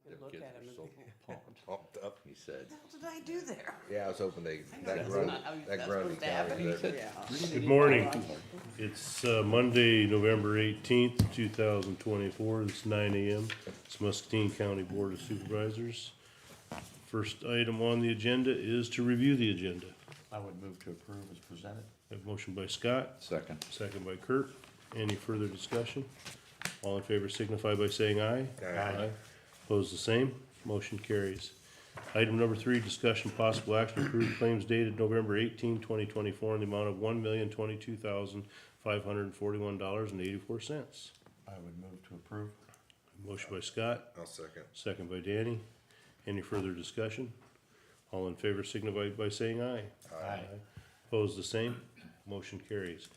Their Look kids at him are and so think, pumped up, he said. what the hell did I do there? Yeah, I was hoping they, I know that that's grunt, not how that that's grunt supposed to happen. county there. Yeah. Good morning. Well, It's Monday, November 18th, 2024. It's 9 a.m. It's Muscatine County Board of Supervisors. First item on the agenda is to review the agenda. I would move to approve as presented. I have a motion by Scott, Second. second by Kurt. Any further discussion? All in favor signify by saying aye. Aye. Opposed, the same. Motion carries. Item number 3, discussion possible action to approve claims dated November 18, 2024 in the amount of $1,022,541.84. I would move to approve. Motion by Scott, I'll second. second by Danny. Any further discussion? All in favor signify by saying aye. Aye. Opposed, the same. Motion carries.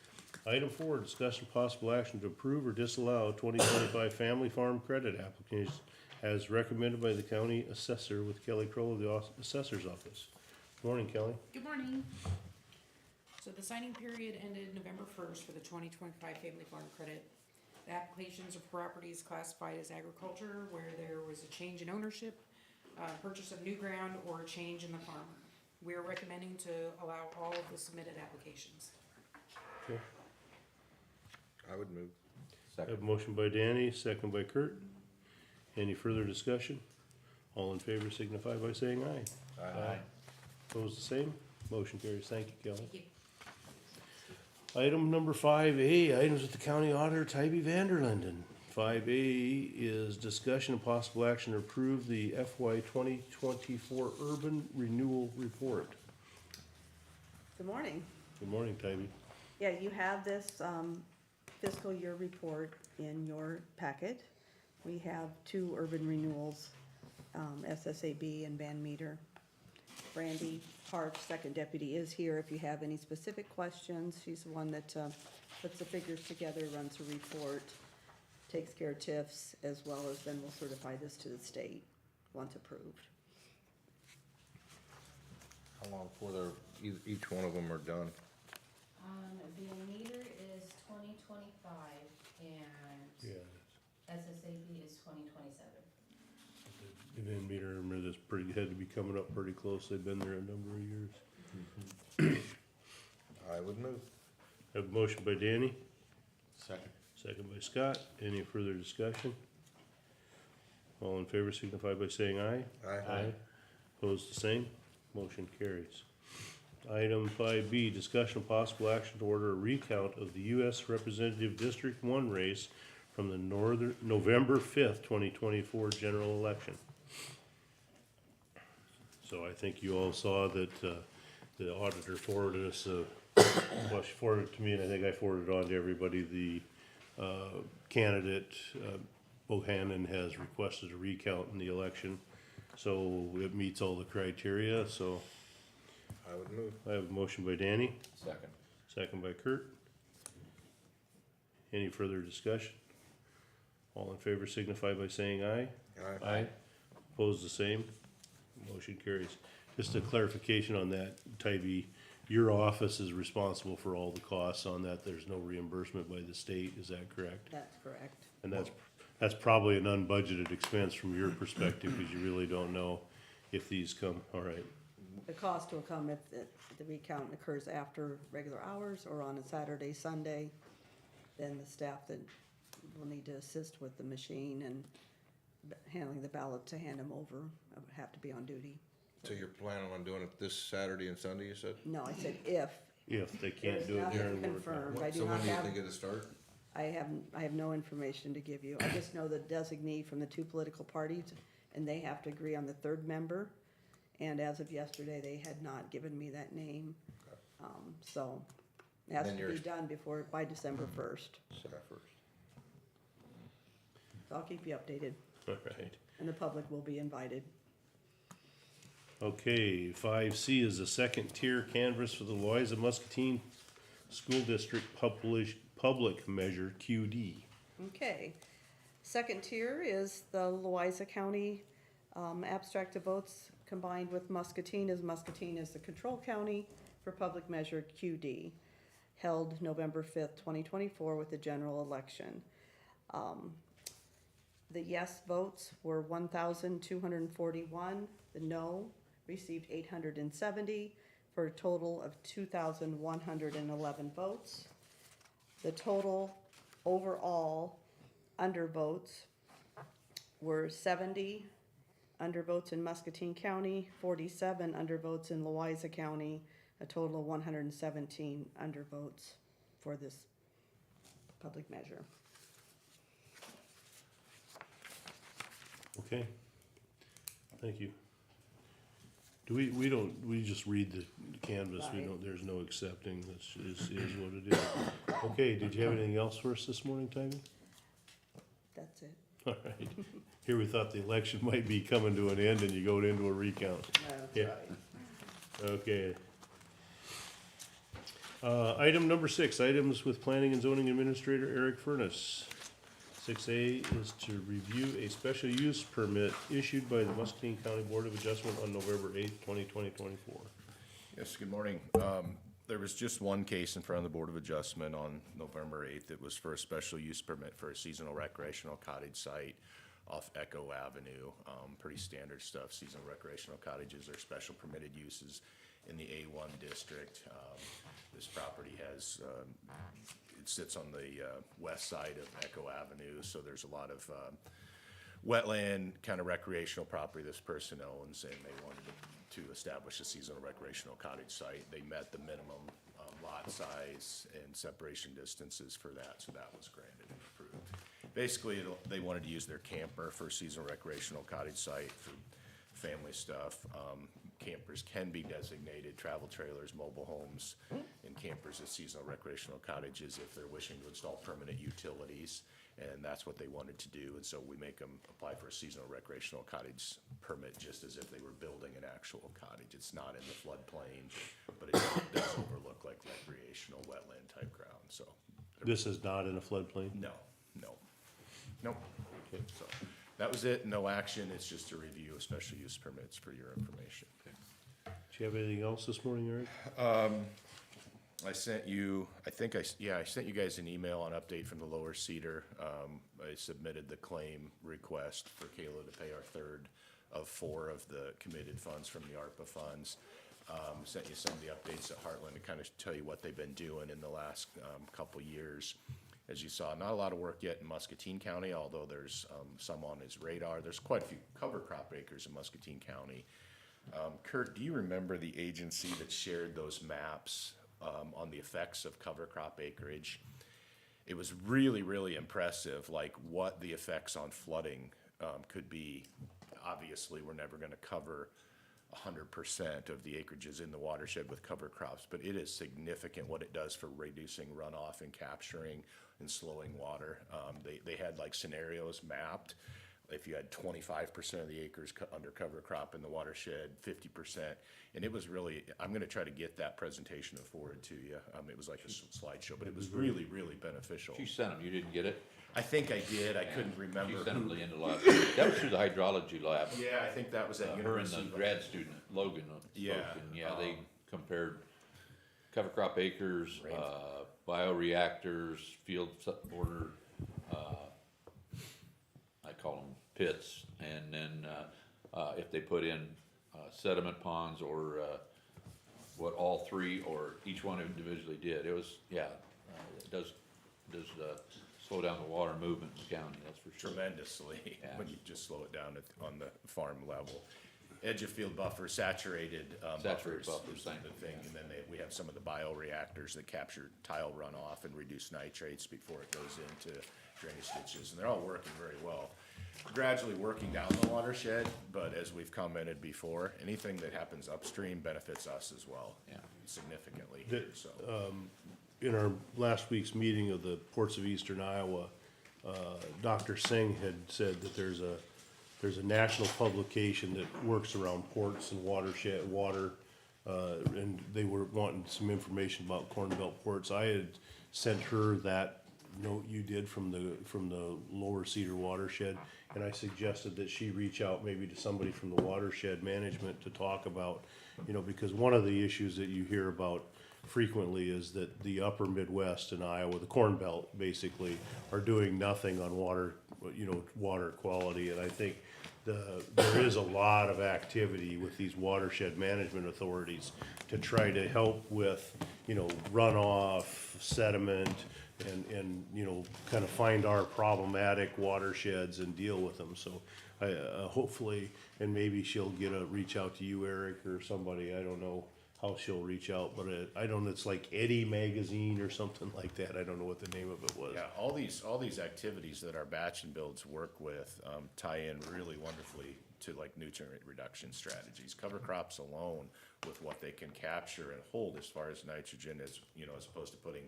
Item 4, discussion possible action to approve or disallow 2025 family farm credit applications as recommended by the county assessor with Kelly Kroll of the assessor's office. Morning, Kelly. Good morning. So the signing period ended November 1st for the 2025 Family Farm Credit. The applications of properties classified as agriculture where there was a change in ownership, purchase of new ground, or a change in the farm. We are recommending to allow all of the submitted applications. Okay. I would move. I have a motion by Danny, second by Kurt. Any further discussion? All in favor signify by saying aye. Aye. Opposed, the same. Motion carries. Thank you, Kelly. Thank you. Item number 5A, items with the county auditor, Tybee Vanderlinden. 5A is discussion and possible action to approve the FY 2024 Urban Renewal Report. Good morning. Good morning, Tybee. Yeah, you have this fiscal year report in your packet. We have 2 urban renewals, SSAB and Van Meter. Brandy Park, second deputy, is here if you have any specific questions. She's the one that puts the figures together, runs a report, takes care of TIFs, as well as then we'll certify this to the state once approved. How long before they're, each one of them are done? Van Meter is 2025 and Yeah. SSAB is 2027. The Van Meter, remember this had to be coming up pretty close. They've been there a number of years. I would move. Have a motion by Danny, Second. second by Scott. Any further discussion? All in favor signify by saying aye. Aye. Opposed, the same. Motion carries. Item 5B, discussion of possible action to order a recount of the U.S. Representative District 1 race from the November 5th, 2024 general election. So I think you all saw that the auditor forwarded us, well, she forwarded it to me, and I think I forwarded it on to everybody. The candidate, Bohannon, has requested a recount in the election, so it meets all the criteria, so I would move. I have a motion by Danny, Second. second by Kurt. Any further discussion? All in favor signify by saying aye. Aye. Opposed, the same. Motion carries. Just a clarification on that, Tybee, your office is responsible for all the costs on that. There's no reimbursement by the state, is that correct? That's correct. And that's probably an unbudgeted expense from your perspective, because you really don't know if these come, all right. The cost will come if the recount occurs after regular hours or on a Saturday, Sunday. Then the staff that will need to assist with the machine and handling the ballot to hand them over have to be on duty. So you're planning on doing it this Saturday and Sunday, you said? No, I said if. If they can't There's do it nothing during work. confirmed. I do So when not do you have, think it'll start? I have no information to give you. I just know the designee from the 2 political parties, and they have to agree on the 3rd member. And as of yesterday, they had not given me that name. So it has Then to you're- be done by December 1st. So I'll keep you updated, All right. and the public will be invited. Okay, 5C is a second tier canvas for the Loiza Muscatine School District Public Measure QD. Okay. Second tier is the Loiza County abstract of votes combined with Muscatine, as Muscatine is the control county for public measure QD, held November 5th, 2024 with the general election. The yes votes were 1,241. The no received 870, for a total of 2,111 votes. The total overall undervotes were 70 undervotes in Muscatine County, 47 undervotes in Loiza County, a total of 117 undervotes for this public measure. Okay. Thank you. Do we don't, we just read the canvas, we Right. don't, there's no accepting, this is what it is. Okay, did you have anything else for us this morning, Tammy? That's it. All right. Here we thought the election might be coming to an end and you go into a recount. That's Yeah. right. Okay. Item number 6, items with Planning and Zoning Administrator Eric Furness. 6A is to review a special use permit issued by the Muscatine County Board of Adjustment on November 8th, 2024. Yes, good morning. There was just one case in front of the Board of Adjustment on November 8th. It was for a special use permit for a seasonal recreational cottage site off Echo Avenue. Pretty standard stuff. Seasonal recreational cottages are special permitted uses in the A1 district. This property has, it sits on the west side of Echo Avenue, so there's a lot of wetland, kind of recreational property this person owns, and they wanted to establish a seasonal recreational cottage site. They met the minimum lot size and separation distances for that, so that was granted and approved. Basically, they wanted to use their camper for a seasonal recreational cottage site for family stuff. Campers can be designated travel trailers, mobile homes, and campers as seasonal recreational cottages if they're wishing to install permanent utilities. And that's what they wanted to do, and so we make them apply for a seasonal recreational cottage permit just as if they were building an actual cottage. It's not in the floodplain, but it does overlook like recreational wetland type ground, so. This is not in a floodplain? No. So, that was it, no action, it's just a review of special use permits for your information. Do you have anything else this morning, Eric? I sent you, I sent you guys an email on update from the Lower Cedar. I submitted the claim request for Kayla to pay our third of 4 of the committed funds from the ARPA funds. Sent you some of the updates at Heartland to kind of tell you what they've been doing in the last couple years. As you saw, not a lot of work yet in Muscatine County, although there's some on his radar. There's quite a few cover crop acres in Muscatine County. Kurt, do you remember the agency that shared those maps on the effects of cover crop acreage? It was really, really impressive, like what the effects on flooding could be. Obviously, we're never gonna cover 100% of the acreages in the watershed with cover crops, but it is significant what it does for reducing runoff and capturing and slowing water. They had like scenarios mapped. If you had 25% of the acres under cover crop in the watershed, 50%, and it was really, I'm gonna try to get that presentation forwarded to you. It was like a slideshow, but it was really, really beneficial. She sent them, you didn't get it? I think I did, I couldn't remember. She sent them who- to the end of last, that was through the hydrology lab. Yeah, I think that was at Her and University. the of- grad student, Logan, Yeah, yeah, they compared cover crop acres, Rain- bioreactors, field border, I call them pits, and then, if they put in, sediment ponds or, what all 3 or each one individually did, it was, yeah, it does, slow down the water movement in the county, that's for sure. tremendously Yeah. when you just slow it down on the farm level. Edge of field buffer, saturated Saturated buffers buffers, is the same, thing, and then we have some of the bioreactors that capture tile runoff and reduce nitrates before it goes into drainage ditches, and they're all working very well. Gradually working down the watershed, but as we've commented before, anything that happens upstream benefits us as well. Yeah. Significantly here, so. In our last week's meeting of the Ports of Eastern Iowa, Dr. Singh had said that there's a national publication that works around ports and watershed, water, and they were wanting some information about Corn Belt ports. I had sent her that note you did from the Lower Cedar watershed, and I suggested that she reach out maybe to somebody from the watershed management to talk about, because one of the issues that you hear about frequently is that the upper Midwest and Iowa, the Corn Belt basically, are doing nothing on water quality. And I think there is a lot of activity with these watershed management authorities to try to help with, runoff, sediment, and kind of find our problematic watersheds and deal with them. So I, hopefully, and maybe she'll reach out to you, Eric, or somebody, I don't know how she'll reach out, but I don't know, it's like Eddie Magazine or something like that. I don't know what the name of it was. Yeah, all these activities that our batch and builds work with tie in really wonderfully to like nutrient reduction strategies. Cover crops alone with what they can capture and hold as far as nitrogen as opposed to putting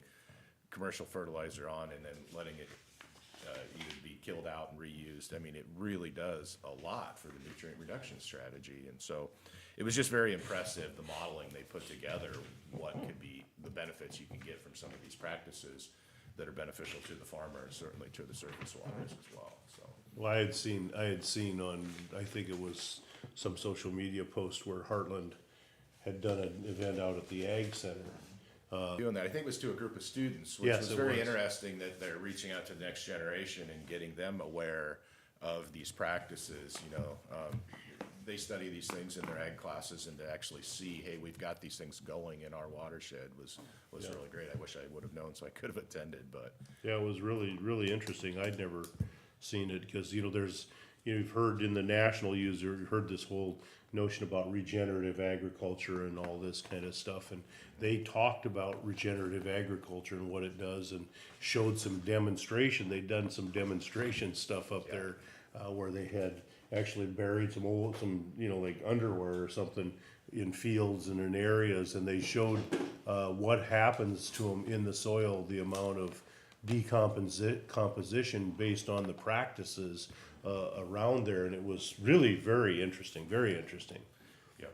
commercial fertilizer on and then letting it either be killed out and reused. I mean, it really does a lot for the nutrient reduction strategy. And so it was just very impressive, the modeling they put together, what could be the benefits you can get from some of these practices that are beneficial to the farmer and certainly to the surface waters as well, so. Well, I had seen on, I think it was some social media post where Heartland had done an event out at the Ag Center. Doing that, I think it was to a group of students, which Yes, was it very was. interesting that they're reaching out to the next generation and getting them aware of these practices, they study these things in their ag classes, and to actually see, hey, we've got these things going in our watershed was Yeah. really great. I wish I would have known so I could have attended, but Yeah, it was really, really interesting. I'd never seen it because, there's, you've heard in the national user, you heard this whole notion about regenerative agriculture and all this kind of stuff. And they talked about regenerative agriculture and what it does and showed some demonstration. They'd done some demonstration stuff up there where they had actually buried some like underwear or something in fields and in areas, and they showed what happens to them in the soil, the amount of composition based on the practices around there, and it was really very interesting, very interesting. yeah.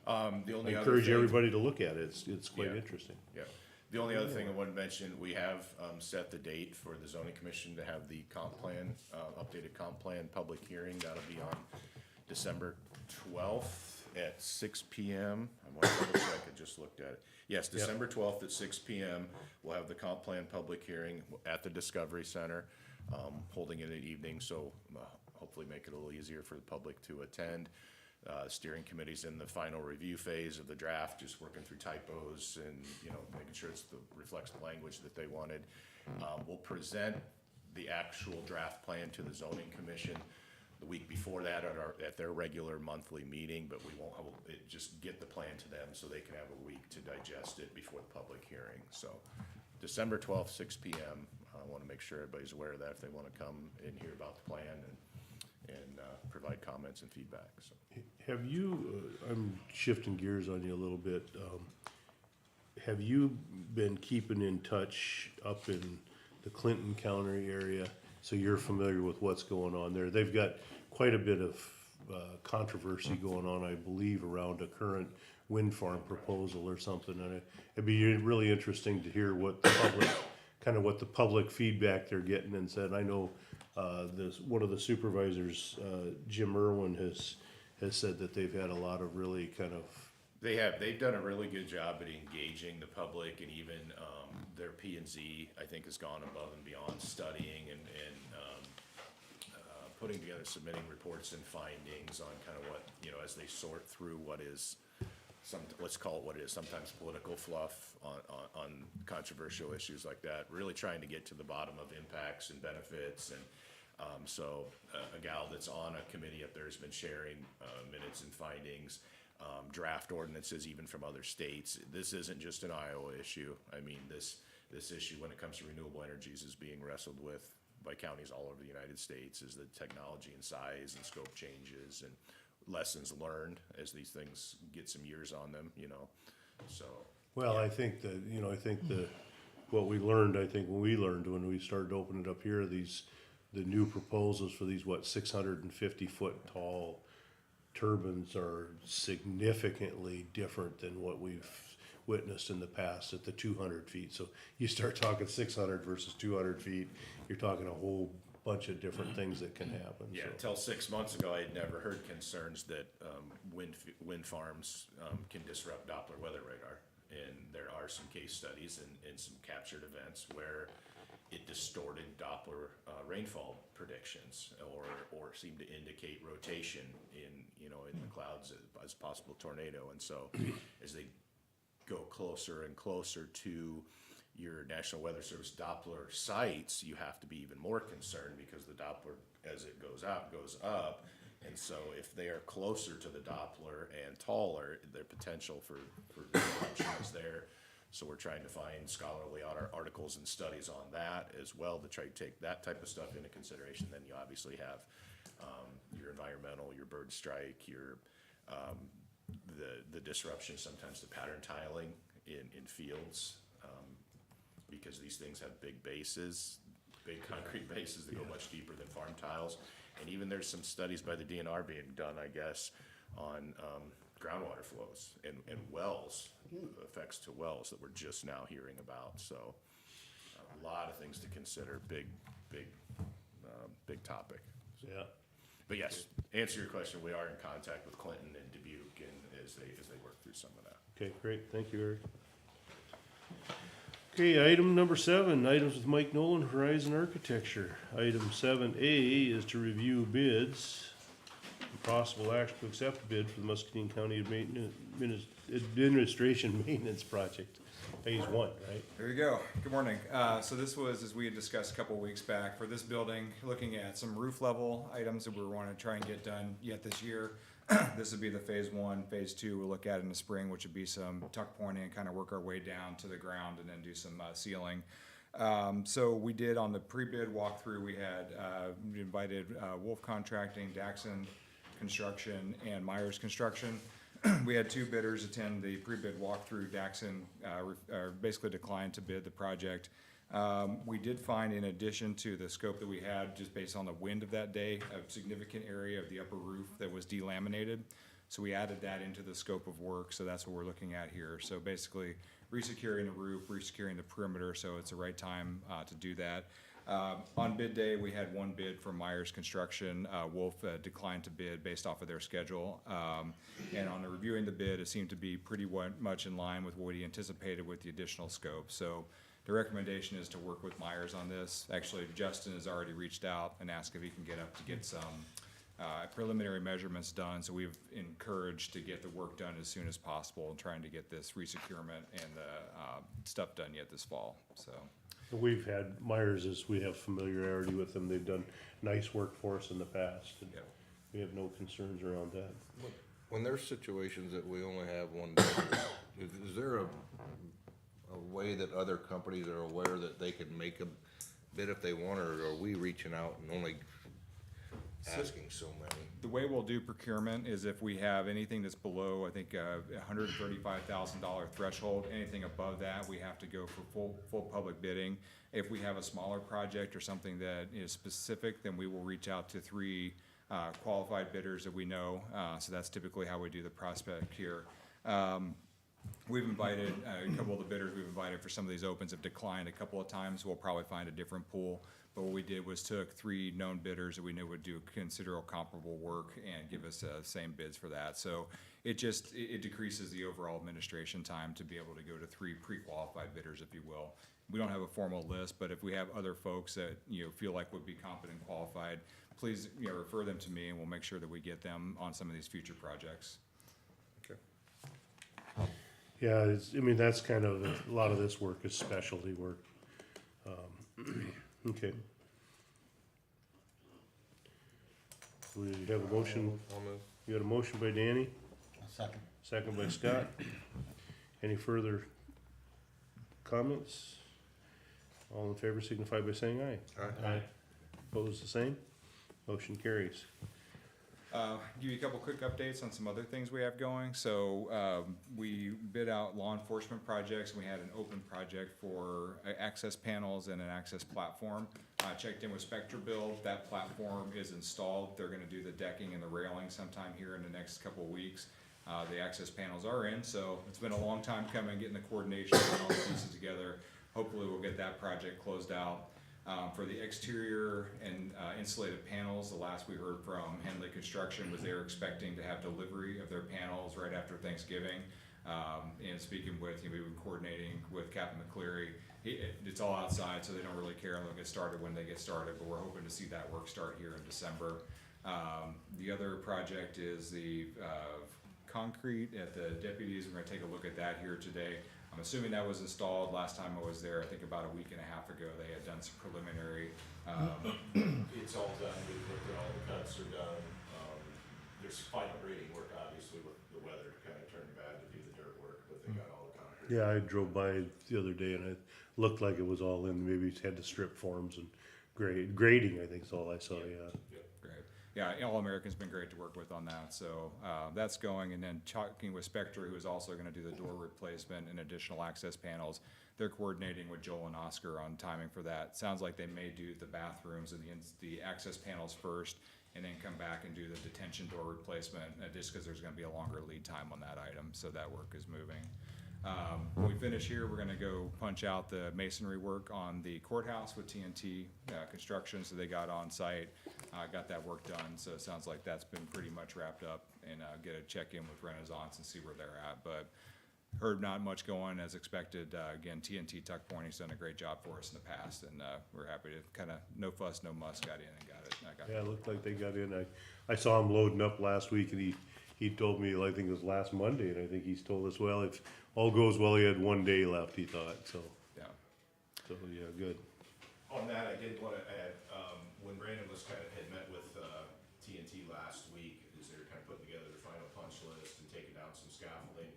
The I only other encourage thing, everybody to look at it, it's quite Yeah. interesting. yeah. The only other thing I wanted to mention, we have set the date for the zoning commission to have the comp plan, updated comp plan public hearing. That'll be on December 12th at 6 PM. I want to double check, I just looked at it. Yes, December 12th at 6 PM. We'll have the comp plan public hearing at the Discovery Center, holding it in the evening, so hopefully make it a little easier for the public to attend. Steering committee's in the final review phase of the draft, just working through typos and, making sure reflects the language that they wanted. We'll present the actual draft plan to the zoning commission the week before that at their regular monthly meeting, but we won't just get the plan to them so they can have a week to digest it before the public hearing. So December 12th, 6 PM. I want to make sure everybody's aware of that if they want to come and hear about the plan and provide comments and feedback, so. Have you, I'm shifting gears on you a little bit, have you been keeping in touch up in the Clinton County area? So you're familiar with what's going on there? They've got quite a bit of controversy going on, I believe, around a current wind farm proposal or something. And it'd be really interesting to hear what the public feedback they're getting and said. I know one of the supervisors, Jim Irwin, has said that they've had a lot of really kind of. They've done a really good job at engaging the public, and even their P&Z, I think, has gone above and beyond studying and putting together, submitting reports and findings on kind of what, as they sort through what is let's call it what it is, sometimes political fluff on controversial issues like that, really trying to get to the bottom of impacts and benefits. And so a gal that's on a committee up there has been sharing minutes and findings, draft ordinances even from other states. This isn't just an Iowa issue. I mean, this issue when it comes to renewable energies is being wrestled with by counties all over the United States as the technology and size and scope changes and lessons learned as these things get some years on them, so. Well, I think that, what we learned, when we started opening it up here, the new proposals for these, 650-foot tall turbines are significantly different than what we've witnessed in the past at the 200 feet. So you start talking 600 versus 200 feet, you're talking a whole bunch of different things that can happen. Yeah, so. until 6 months ago, I had never heard concerns that wind farms can disrupt Doppler weather radar. And there are some case studies and some captured events where it distorted Doppler rainfall predictions, or seemed to indicate rotation in the clouds as possible tornado. And so, as they go closer and closer to your National Weather Service Doppler sites, you have to be even more concerned, because the Doppler, as it goes out, goes up. And so if they are closer to the Doppler and taller, their potential for disruption is there. So we're trying to find scholarly articles and studies on that as well, to try to take that type of stuff into consideration. Then you obviously have your environmental, your bird strike, your the disruption, sometimes the pattern tiling in fields, because these things have big bases, big concrete bases that go much deeper than farm tiles. And even there's some studies by the DNR being done, I guess, on groundwater flows and wells, effects to wells, that we're just now hearing about. So a lot of things to consider, big topic. Yeah. But yes, answer your question, we are in contact with Clinton and Dubuque, and as they work through some of that. Okay, great, thank you, Eric. Okay, item number 7, items with Mike Nolan, Horizon Architecture. Item 7A is to review bids, and possible action to accept a bid for the Muscatine County Administration Maintenance Project, Phase 1, right? There you go. Good morning. So this was, as we had discussed a couple of weeks back, for this building, looking at some roof level items that we want to try and get done yet this year. This would be the phase 1. Phase 2 we'll look at in the spring, which would be some tuck pointing and kind of work our way down to the ground and then do some sealing. So we did on the pre-bid walkthrough, we had we invited Wolf Contracting, Daxon Construction, and Myers Construction. We had 2 bidders attend the pre-bid walkthrough. Daxon basically declined to bid the project. We did find, in addition to the scope that we had, just based on the wind of that day, a significant area of the upper roof that was delaminated. So we added that into the scope of work, so that's what we're looking at here. So basically, resecuring the roof, resecuring the perimeter, so it's the right time to do that. On bid day, we had 1 bid from Myers Construction. Wolf declined to bid based off of their schedule. And on the reviewing the bid, it seemed to be pretty much in line with what he anticipated with the additional scope. So the recommendation is to work with Myers on this. Actually, Justin has already reached out and asked if he can get up to get some preliminary measurements done. So we've encouraged to get the work done as soon as possible and trying to get this resecurement and the stuff done yet this fall, so. We've had Myers, we have familiarity with them, they've done nice work for us in the past, and Yep. we have no concerns around that. When there's situations that we only have one bidder, is there a way that other companies are aware that they can make a bid if they want, or are we reaching out and only asking so many? The way we'll do procurement is if we have anything that's below, I think, $135,000 threshold, anything above that, we have to go for full public bidding. If we have a smaller project or something that is specific, then we will reach out to 3 qualified bidders that we know. So that's typically how we do the prospect here. We've invited, a couple of the bidders we've invited for some of these opens have declined a couple of times. We'll probably find a different pool. But what we did was took 3 known bidders that we knew would do considerable comparable work and give us same bids for that. So it decreases the overall administration time to be able to go to 3 pre-qualified bidders, if you will. We don't have a formal list, but if we have other folks that feel like would be competent and qualified, please refer them to me, and we'll make sure that we get them on some of these future projects. Yeah, that's kind of, a lot of this work is specialty work. Okay. We have a motion, I'll move. you got a motion by Danny, Second. second by Scott. Any further comments? All in favor signify by saying aye. Aye. Opposed, the same? Motion carries. Give you a couple quick updates on some other things we have going. So we bid out law enforcement projects. We had an open project for access panels and an access platform. Checked in with Spectra Build. That platform is installed. They're going to do the decking and the railing sometime here in the next couple of weeks. The access panels are in, so it's been a long time coming, getting the coordination and all the pieces together. Hopefully we'll get that project closed out. For the exterior and insulated panels, the last we heard from Henley Construction was they were expecting to have delivery of their panels right after Thanksgiving. And speaking with, we've been coordinating with Captain McCleary. It's all outside, so they don't really care, and they'll get started when they get started, but we're hoping to see that work start here in December. The other project is the concrete at the deputies. We're gonna take a look at that here today. I'm assuming that was installed last time I was there, I think about a week and a half ago. They had done some preliminary, It's all done, we've looked at all the cuts are done. There's final grading work, obviously, with the weather kind of turned bad to do the dirt work, but they got all the concrete. Yeah, I drove by the other day and it looked like it was all in, maybe it had to strip forms and grading, I think is all I saw, yeah. great. Yeah, All American's been great to work with on that, so that's going. And then talking with Spectre, who is also gonna do the door replacement and additional access panels. They're coordinating with Joel and Oscar on timing for that. Sounds like they may do the bathrooms and the access panels first, and then come back and do the detention door replacement, just because there's gonna be a longer lead time on that item, so that work is moving. When we finish here, we're gonna go punch out the masonry work on the courthouse with TNT construction, so they got on site, got that work done, so it sounds like that's been pretty much wrapped up, and get a check-in with Renaissance and see where they're at, but heard not much going as expected. Again, TNT Tuck Pointing's done a great job for us in the past, and we're happy to kind of, no fuss, no muss, got in and got it. Yeah, it looked like they got in. I saw him loading up last week and he told me, I think it was last Monday, and I think he's told us, well, if all goes well, he had 1 day left, he thought, so, Yeah. yeah, good. On that, I did wanna add, when Brandon was had met with, TNT last week, as they were kind of putting together their final punch list and taking down some scaffolding,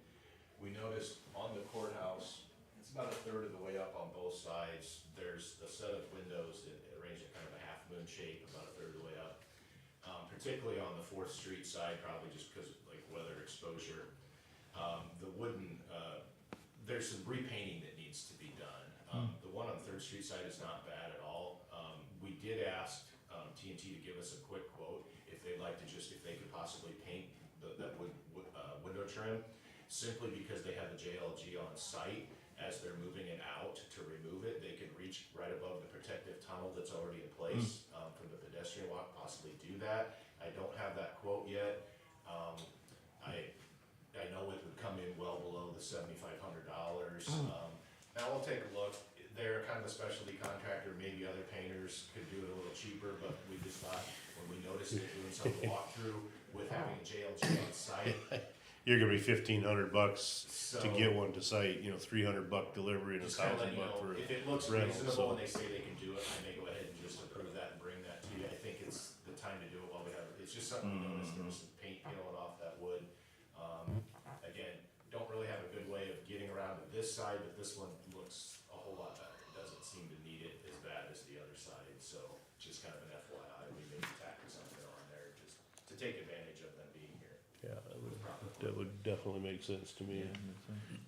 we noticed on the courthouse, it's about a third of the way up on both sides, there's a set of windows that arranged in kind of a half moon shape, about a third of the way up. Particularly on the 4th Street side, probably just because of like weather exposure. The wooden, there's some repainting that needs to be done. The one on 3rd Street side is not bad at all. We did ask TNT to give us a quick quote if they'd like to if they could possibly paint that window trim, simply because they have the JLG on site. As they're moving it out to remove it, they can reach right above the protective tunnel that's already in place from the pedestrian walk, possibly do that. I don't have that quote yet. I know it would come in well below the $7,500. Now we'll take a look. They're kind of a specialty contractor. Maybe other painters could do it a little cheaper, but we just thought when we noticed it doing some walkthrough with having a JLG on site. You're gonna be $1,500 to So- get one to site, $300 delivery and Just kinda let you $1,000 know, for if it looks rental, reasonable so. and they say they can do it, I may go ahead and just approve that and bring that to you. I think it's the time to do it while we have, it's just something we noticed, there was some paint peeling off that wood. Again, don't really have a good way of getting around to this side, but this one looks a whole lot better. It doesn't seem to need it as bad as the other side, so just kind of an FYI, we may be tacking something on there just to take advantage of them being here. Yeah, that would definitely make sense to me.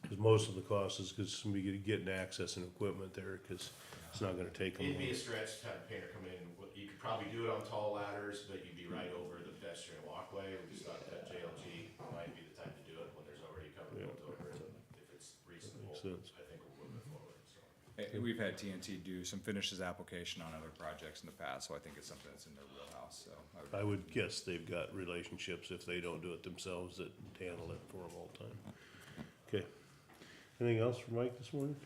Cause most of the cost is cause somebody getting access and equipment there, cause it's not gonna take them It'd be long. a stretch to have a painter come in, you could probably do it on tall ladders, but you'd be right over the pedestrian walkway. We just thought that JLG might be the time to do it when there's already cover Yeah. built over it. If it's reasonable, Makes sense. I think we'll move forward, so. We've had TNT do some finishes application on other projects in the past, so I think it's something that's in their wheelhouse, so. I would guess they've got relationships, if they don't do it themselves, that handle it for them all the time. Okay. Anything else for Mike this morning?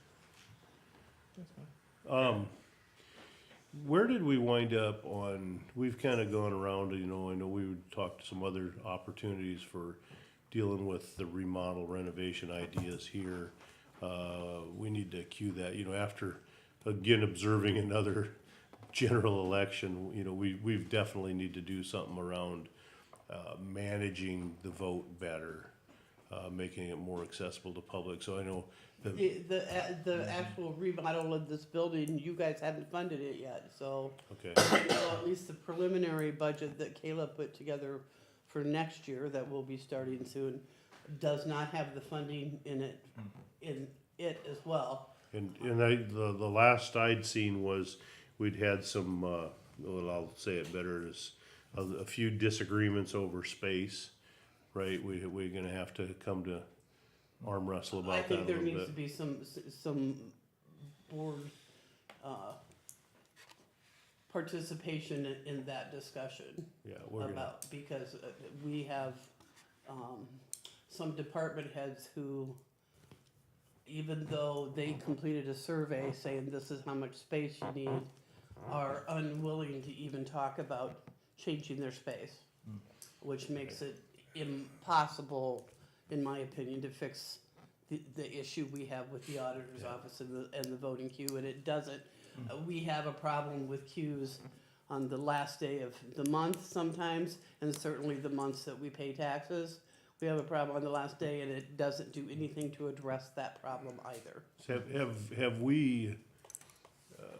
Where did we wind up on, we've kinda gone around, I know we would talk to some other opportunities for dealing with the remodel renovation ideas here. We need to cue that, after, again, observing another general election, we've definitely need to do something around, managing the vote better, making it more accessible to public, so I know that, The actual remodel of this building, you guys haven't funded it yet, so, okay, at least the preliminary budget that Kayla put together for next year, that will be starting soon, does not have the funding in it as well. and the last I'd seen was, we'd had some, well, I'll say it better, is a few disagreements over space, right? We're gonna have to come to arm wrestle I about that think a there little needs to bit. be some board, participation in that discussion. Yeah, we're gonna, About, because we have, some department heads who, even though they completed a survey saying this is how much space you need, are unwilling to even talk about changing their space, which makes it impossible, in my opinion, to fix the issue we have with the auditor's office and the voting queue, and it doesn't. We have a problem with queues on the last day of the month sometimes, and certainly the months that we pay taxes. We have a problem on the last day, and it doesn't do anything to address that problem either. Have we,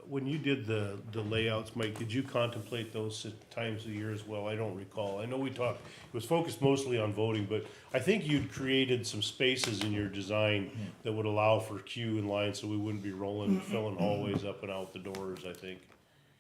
when you did the layouts, Mike, did you contemplate those times of the year as well? I don't recall. I know we talked, it was focused mostly on voting, but I think you'd created some spaces in your design that would allow for queue and line, so we wouldn't be rolling, filling hallways up and out the doors, I think.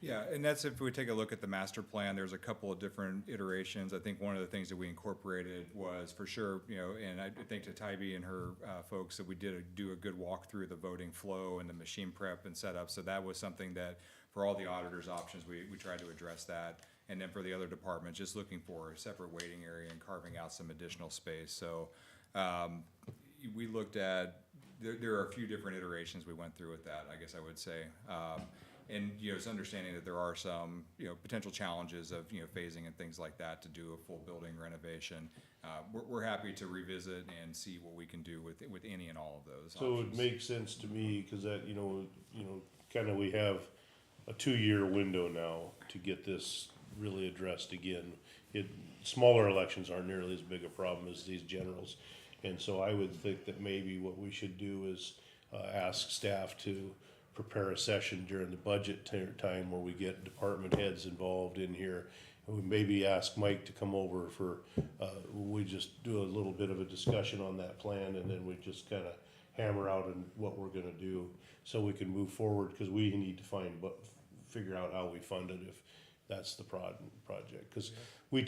Yeah, and that's if we take a look at the master plan, there's a couple of different iterations. I think one of the things that we incorporated was for sure, you know, and I think to Tybee and her folks that we did do a good walk through the voting flow and the machine prep and setup. So that was something that for all the auditors' options, we tried to address that. And then for the other departments, just looking for a separate waiting area and carving out some additional space. So we looked at, there are a few different iterations we went through with that, I guess I would say. And, you know, it's understanding that there are some, you know, potential challenges of, you know, phasing and things like that to do a full building renovation. We're happy to revisit and see what we can do with any and all of those So it options. makes sense to me, cause that, you know, kinda we have a 2-year window now to get this really addressed again. Smaller elections aren't nearly as big a problem as these generals. And so I would think that maybe what we should do is, ask staff to prepare a session during the budget time where we get department heads involved in here. And we maybe ask Mike to come over for, we just do a little bit of a discussion on that plan, and then we just kinda hammer out what we're gonna do, so we can move forward, cause we need to figure out how we fund it if that's the project. Cause we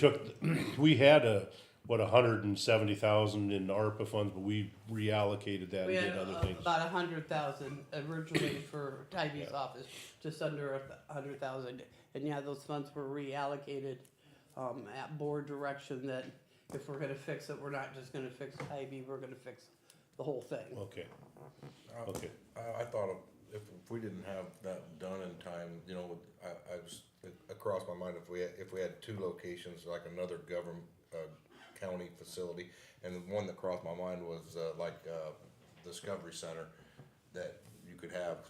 had $170,000 in ARPA funds, but we reallocated that We and had did other things. about 100,000 originally for Tybee's Yeah. office, just under 100,000. And yeah, those funds were reallocated at board direction that if we're gonna fix it, we're not just gonna fix Tybee, we're gonna fix the whole thing. Okay, okay. I thought if we didn't have that done in time, you know, it crossed my mind if we had 2 locations, like another government, county facility, and the one that crossed my mind was, Discovery Center, that you could have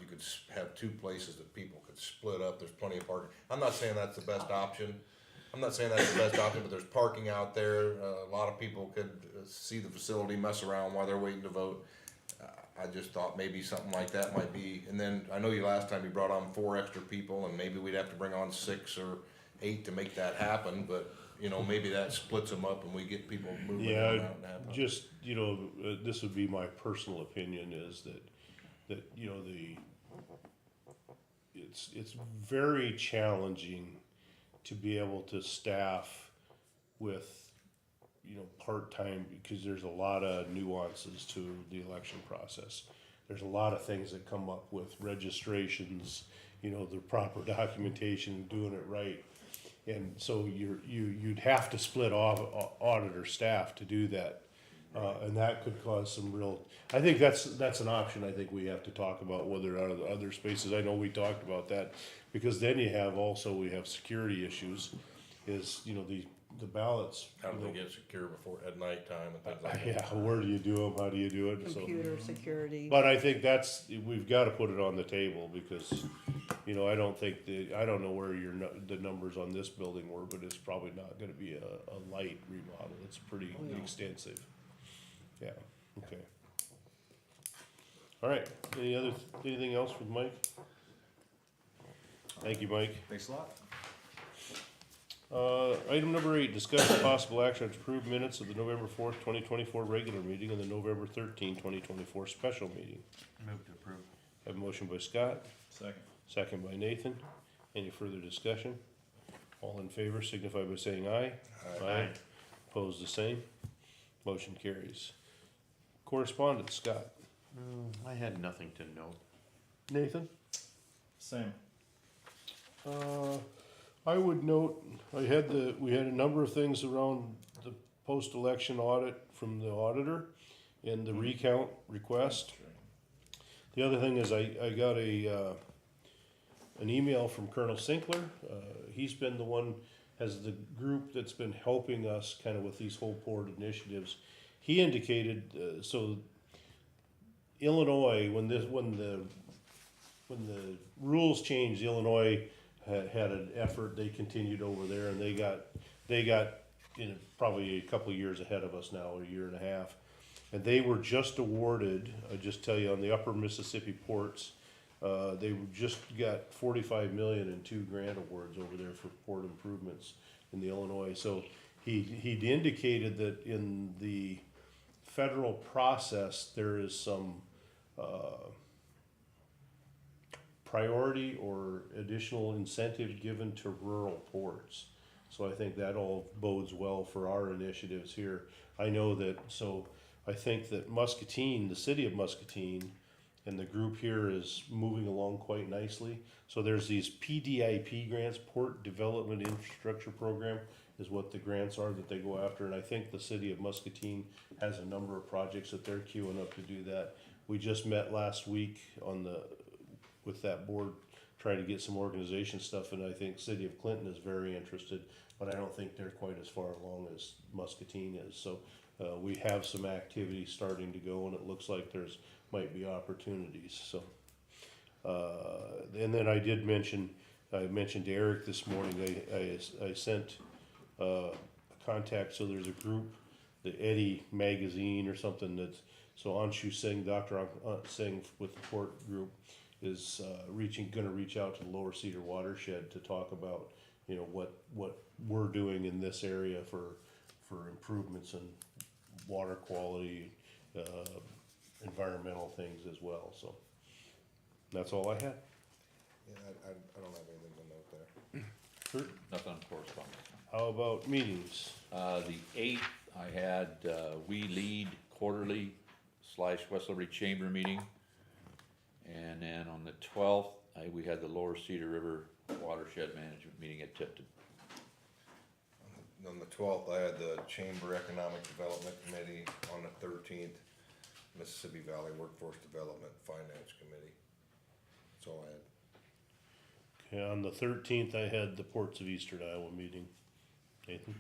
2 places that people could split up, there's plenty of parking. I'm not saying that's the best option, but there's parking out there, a lot of people could see the facility, mess around while they're waiting to vote. I just thought maybe something like that might be, and then I know you last time you brought on 4 extra people, and maybe we'd have to bring on 6 or 8 to make that happen, but, you know, maybe that splits them up and we get people moving in Yeah, and out and happen. just, you know, this would be my personal opinion is that, you know, it's very challenging to be able to staff with, you know, part-time, because there's a lot of nuances to the election process. There's a lot of things that come up with registrations, you know, the proper documentation, doing it right. And so you'd have to split off auditor staff to do that. And that could cause some real, I think that's an option I think we have to talk about, whether there are other spaces. I know we talked about that, because then we have security issues, is, you know, the ballots. How do you know, they get secure before, at nighttime and things like that? Yeah, where do you do them, how do you do it? So- Computer security. But I think we've gotta put it on the table, because, you know, I don't know where the numbers on this building were, but it's probably not gonna be a light remodel, it's pretty extensive. Yeah, okay. All right, anything else with Mike? Thank you, Mike. Thanks a lot. Item number 8, discussion possible action to approve minutes of the November 4th, 2024 regular meeting and the November 13th, 2024 special meeting. Move to approve. Have a motion by Scott, Second. second by Nathan. Any further discussion? All in favor signify by saying aye. Aye. Opposed, the same. Motion carries. Correspondence, Scott. I had nothing to note. Nathan? Same. I would note, we had a number of things around the post-election audit from the auditor and the recount request. The other thing is I got an email from Colonel Sinkler. He's been the one, as the group that's been helping us kind of with these whole port initiatives. He indicated, so Illinois, when the rules changed, Illinois had an effort, they continued over there, and they got, you know, probably a couple of years ahead of us now, a year and a half. And they were just awarded, I just tell you, on the upper Mississippi ports, they just got 45 million in 2 grant awards over there for port improvements in the Illinois. So he'd indicated that in the federal process, there is some priority or additional incentive given to rural ports. So I think that all bodes well for our initiatives here. I know that, so I think that Muscatine, the city of Muscatine, and the group here is moving along quite nicely. So there's these PDIP grants, Port Development Infrastructure Program, is what the grants are that they go after. And I think the city of Muscatine has a number of projects that they're queuing up to do that. We just met last week with that board, trying to get some organization stuff, and I think city of Clinton is very interested, but I don't think they're quite as far along as Muscatine is. So we have some activity starting to go, and it looks like might be opportunities. So and then I mentioned to Eric this morning, I sent a contact, so there's a group, the Eddie magazine or something, that's, so Anshu Singh, Dr. Singh with the port group is gonna reach out to the Lower Cedar watershed to talk about, you know, what we're doing in this area for improvements in water quality, environmental things as well. So that's all I had. Yeah, I don't have anything to note there. Kurt, Nothing on correspondence. how about meetings? The 8th, I had, We Lead quarterly / West Liberty Chamber meeting. And then on the 12th, we had the Lower Cedar River Watershed Management meeting at Tipton. On the 12th, I had the Chamber Economic Development Committee. On the 13th, Mississippi Valley Workforce Development Finance Committee. That's all I had. Okay, on the 13th, I had the Ports of Eastern Iowa meeting. Nathan?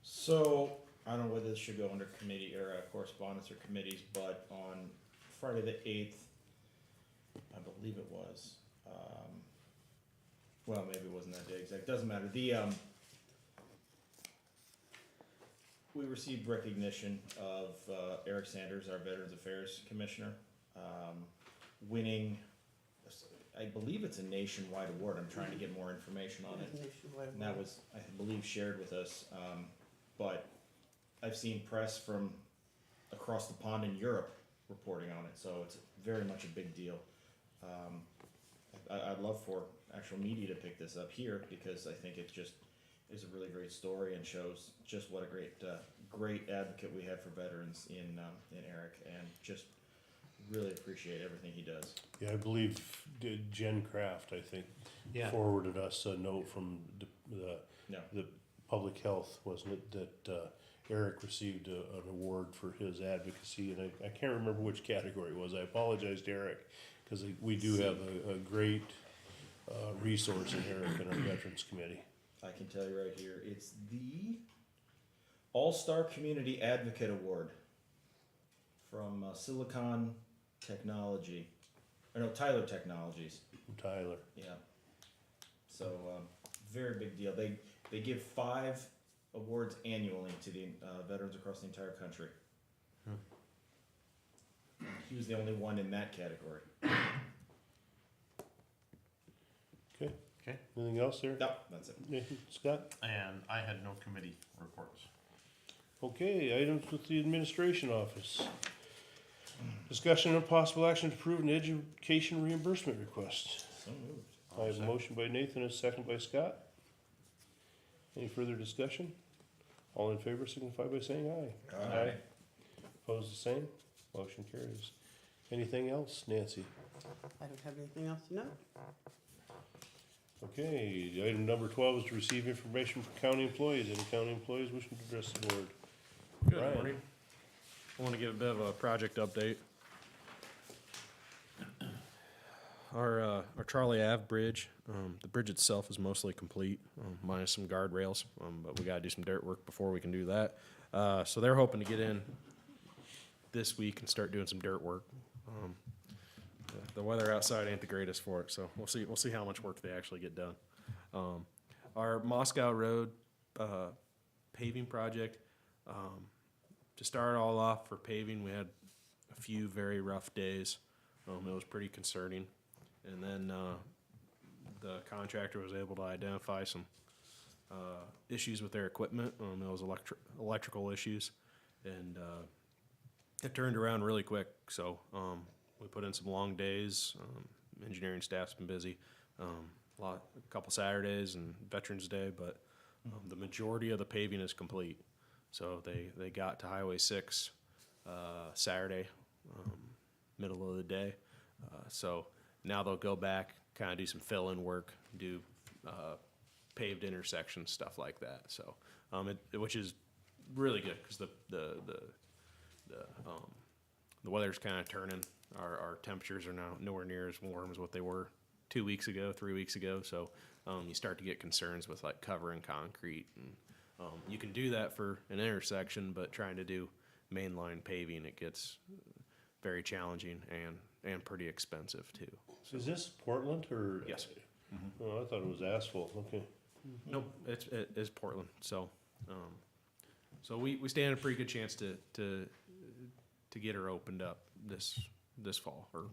So, I don't know whether this should go under committee or correspondence or committees, but on Friday the 8th, I believe it was, well, maybe it wasn't that day exact, doesn't matter. We received recognition of Eric Sanders, our Veterans Affairs Commissioner, winning, I believe it's a nationwide award. I'm trying to get more information on it. And that was, I believe, shared with us. But I've seen press from across the pond in Europe reporting on it, so it's very much a big deal. I'd love for actual media to pick this up here, because I think it just is a really great story and shows just what a great advocate we have for veterans in Eric, and just really appreciate everything he does. Yeah, I believe Jen Kraft, I think, forwarded us a note from the public health, wasn't it, that Eric received an award for his advocacy, and I can't remember which category it was. I apologize to Eric, because we do have a great resource in Eric in our Veterans Committee. I can tell you right here, it's the All-Star Community Advocate Award from Silicon Technology, or no, Tyler Technologies. Tyler. Yeah. So, very big deal. They give 5 awards annually to the veterans across the entire country. He was the only one in that category. Okay. Okay. Anything else there? No, that's it. Nathan, Scott? And I had no committee reports. Okay, items with the administration office. Discussion and possible action to approve an education reimbursement request. So moved. I have a motion by Nathan, and a second by Scott. Any further discussion? All in favor signify by saying aye. Aye. Opposed the same? Motion carries. Anything else, Nancy? I don't have anything else to note. Okay, item number 12 is to receive information from county employees. Any county employees wishing to address the board? Good Brian. morning. I want to give a bit of a project update. Our Charlie Ave bridge, the bridge itself is mostly complete, minus some guardrails, but we gotta do some dirt work before we can do that. So they're hoping to get in this week and start doing some dirt work. The weather outside ain't the greatest for it, so we'll see how much work they actually get done. Our Moscow Road, paving project, to start all off for paving, we had a few very rough days. It was pretty concerning. And then the contractor was able to identify some issues with their equipment. There was electrical issues, and it turned around really quick. So we put in some long days. Engineering staff's been busy. A couple Saturdays and Veterans Day, but the majority of the paving is complete. So they got to Highway 6 Saturday, middle of the day. So now they'll go back, kind of do some fill-in work, do paved intersections, stuff like that. So, which is really good because the weather's kind of turning. Our temperatures are now nowhere near as warm as what they were 2 weeks ago, 3 weeks ago. So you start to get concerns with like covering concrete, and you can do that for an intersection, but trying to do mainline paving, it gets very challenging and pretty expensive too. So is this Portland or? Yes. Oh, I thought it was asphalt, okay. Nope, it's Portland. So, so we stand a pretty good chance to get her opened up this fall or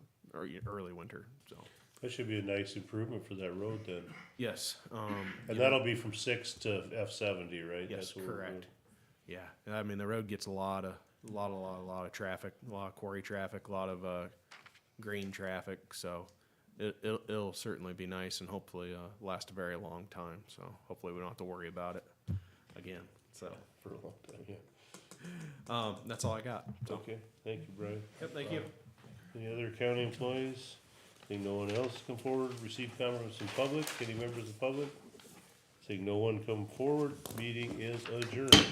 early winter. So That should be a nice improvement for that road then. yes, And that'll be from 6 to F70, right? yes, That's what we're correct. doing. Yeah, and I mean the road gets a lot of traffic, a lot of quarry traffic, a lot of grain traffic. So it'll certainly be nice and hopefully last a very long time. So hopefully we don't have to worry about it again. So For a long time, yeah. that's all I got. So, Okay, thank you, Brian. yep, thank you. Any other county employees? Seeing no one else come forward, receive comments from public, any members of the public? Seeing no one come forward, meeting is adjourned.